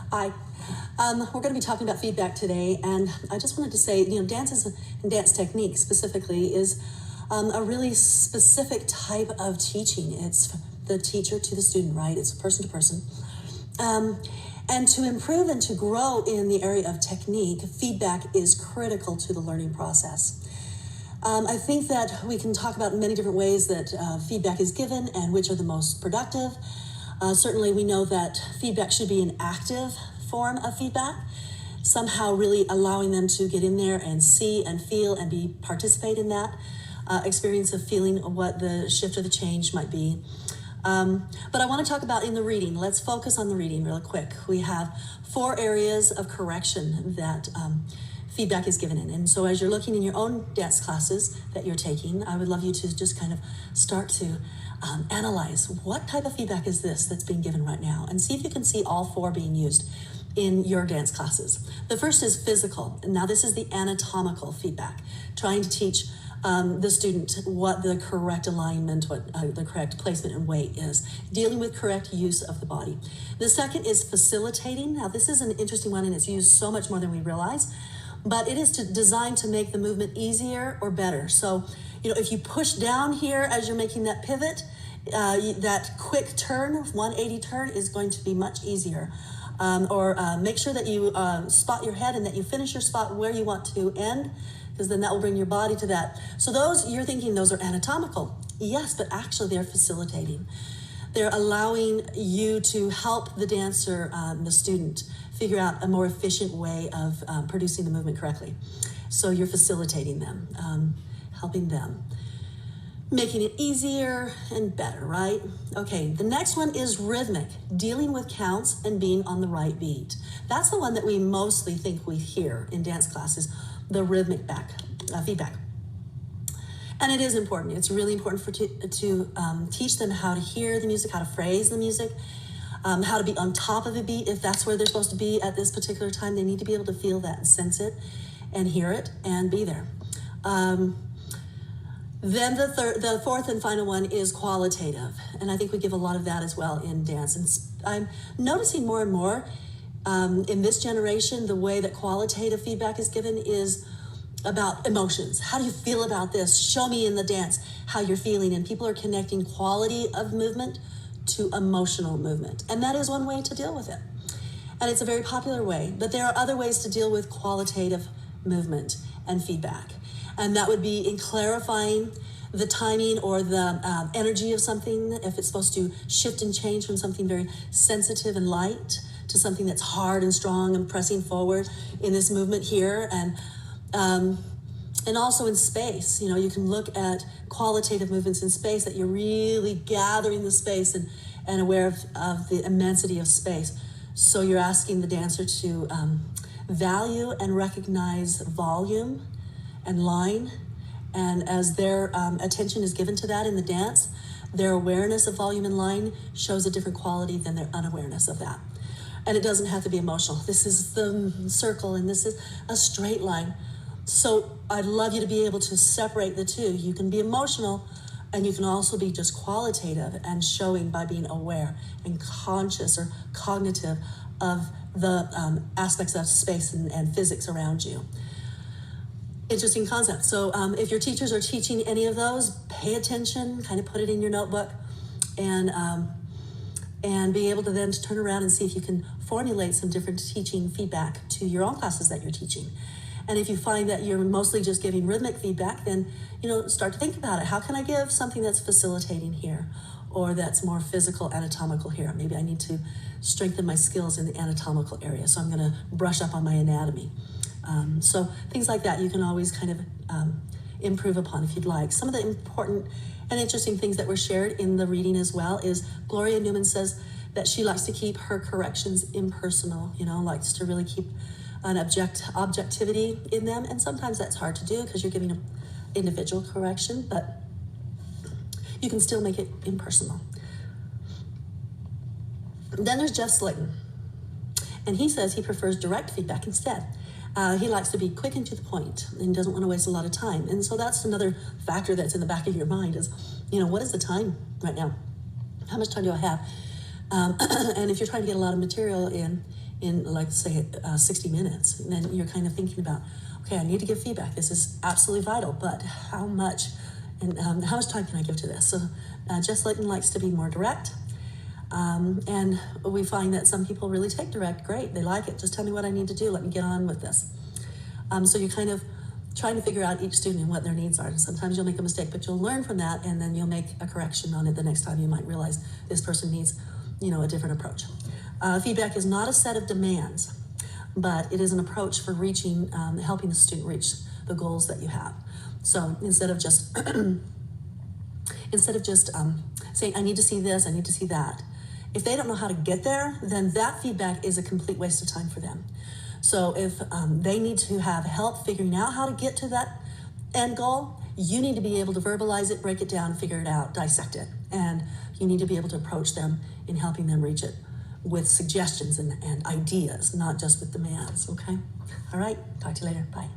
Hi. We're going to be talking about feedback today, and I just wanted to say, dance and dance technique specifically is a really specific type of teaching. It's the teacher to the student, right? It's person to person. And to improve and to grow in the area of technique, feedback is critical to the learning process. I think that we can talk about many different ways that feedback is given and which are the most productive. Certainly we know that feedback should be an active form of feedback, somehow really allowing them to get in there and see and feel and participate in that experience of feeling what the shift or the change might be. But I want to talk about in the reading. Let's focus on the reading real quick. We have 4 areas of correction that feedback is given in. And so as you're looking in your own dance classes that you're taking, I would love you to just kind of start to analyze what type of feedback is this that's being given right now, and see if you can see all 4 being used in your dance classes. The first is physical. And now this is the anatomical feedback, trying to teach the student what the correct alignment, what the correct placement and weight is, dealing with correct use of the body. The second is facilitating. Now this is an interesting one, and it's used so much more than we realize, but it is designed to make the movement easier or better. So, if you push down here as you're making that pivot, that quick turn, 180 turn, is going to be much easier. Or make sure that you spot your head and that you finish your spot where you want to end, because then that will bring your body to that. So those, you're thinking those are anatomical. Yes, but actually they're facilitating. They're allowing you to help the dancer, the student, figure out a more efficient way of producing the movement correctly. So you're facilitating them, helping them, making it easier and better, right? Okay, the next one is rhythmic, dealing with counts and being on the right beat. That's the one that we mostly think we hear in dance classes, the rhythmic feedback. And it is important. It's really important to teach them how to hear the music, how to phrase the music, how to be on top of a beat. If that's where they're supposed to be at this particular time, they need to be able to feel that and sense it and hear it and be there. Then the fourth and final one is qualitative. And I think we give a lot of that as well in dance. And I'm noticing more and more in this generation, the way that qualitative feedback is given is about emotions. How do you feel about this? Show me in the dance how you're feeling. And people are connecting quality of movement to emotional movement. And that is one way to deal with it. And it's a very popular way. But there are other ways to deal with qualitative movement and feedback. And that would be in clarifying the timing or the energy of something, if it's supposed to shift and change from something very sensitive and light to something that's hard and strong and pressing forward in this movement here. And also in space, you can look at qualitative movements in space that you're really gathering the space and aware of the immensity of space. So you're asking the dancer to value and recognize volume and line, and as their attention is given to that in the dance, their awareness of volume and line shows a different quality than their unawareness of that. And it doesn't have to be emotional. This is the circle and this is a straight line. So I'd love you to be able to separate the two. You can be emotional and you can also be just qualitative and showing by being aware and conscious or cognitive of the aspects of space and physics around you. Interesting concept. So if your teachers are teaching any of those, pay attention, kind of put it in your notebook, and be able to then turn around and see if you can formulate some different teaching feedback to your own classes that you're teaching. And if you find that you're mostly just giving rhythmic feedback, then start to think about it. How can I give something that's facilitating here, or that's more physical, anatomical here? Maybe I need to strengthen my skills in the anatomical area, so I'm going to brush up on my anatomy. So things like that you can always kind of improve upon if you'd like. Some of the important and interesting things that were shared in the reading as well is Gloria Newman says that she likes to keep her corrections impersonal, likes to really keep an objectivity in them. And sometimes that's hard to do because you're giving an individual correction, but you can still make it impersonal. Then there's Jeff Slayton, and he says he prefers direct feedback instead. He likes to be quick and to the point and doesn't want to waste a lot of time. And so that's another factor that's in the back of your mind is, what is the time right now? How much time do I have? And if you're trying to get a lot of material in, in, like, say, 60 minutes. And then you're kind of thinking about, okay, I need to give feedback. This is absolutely vital, but how much, and how much time can I give to this? So Jess Layton likes to be more direct. And we find that some people really take direct. Great, they like it. Just tell me what I need to do. Let me get on with this. So you're kind of trying to figure out each student and what their needs are. And sometimes you'll make a mistake, but you'll learn from that, and then you'll make a correction on it the next time. You might realize this person needs, a different approach. Feedback is not a set of demands, but it is an approach for reaching, helping the student reach the goals that you have. So instead of just saying, I need to see this, I need to see that, if they don't know how to get there, then that feedback is a complete waste of time for them. So if they need to have help figuring out how to get to that end goal, you need to be able to verbalize it, break it down, figure it out, dissect it. And you need to be able to approach them in helping them reach it with suggestions and ideas, not just with demands, okay? All right, talk to you later, bye.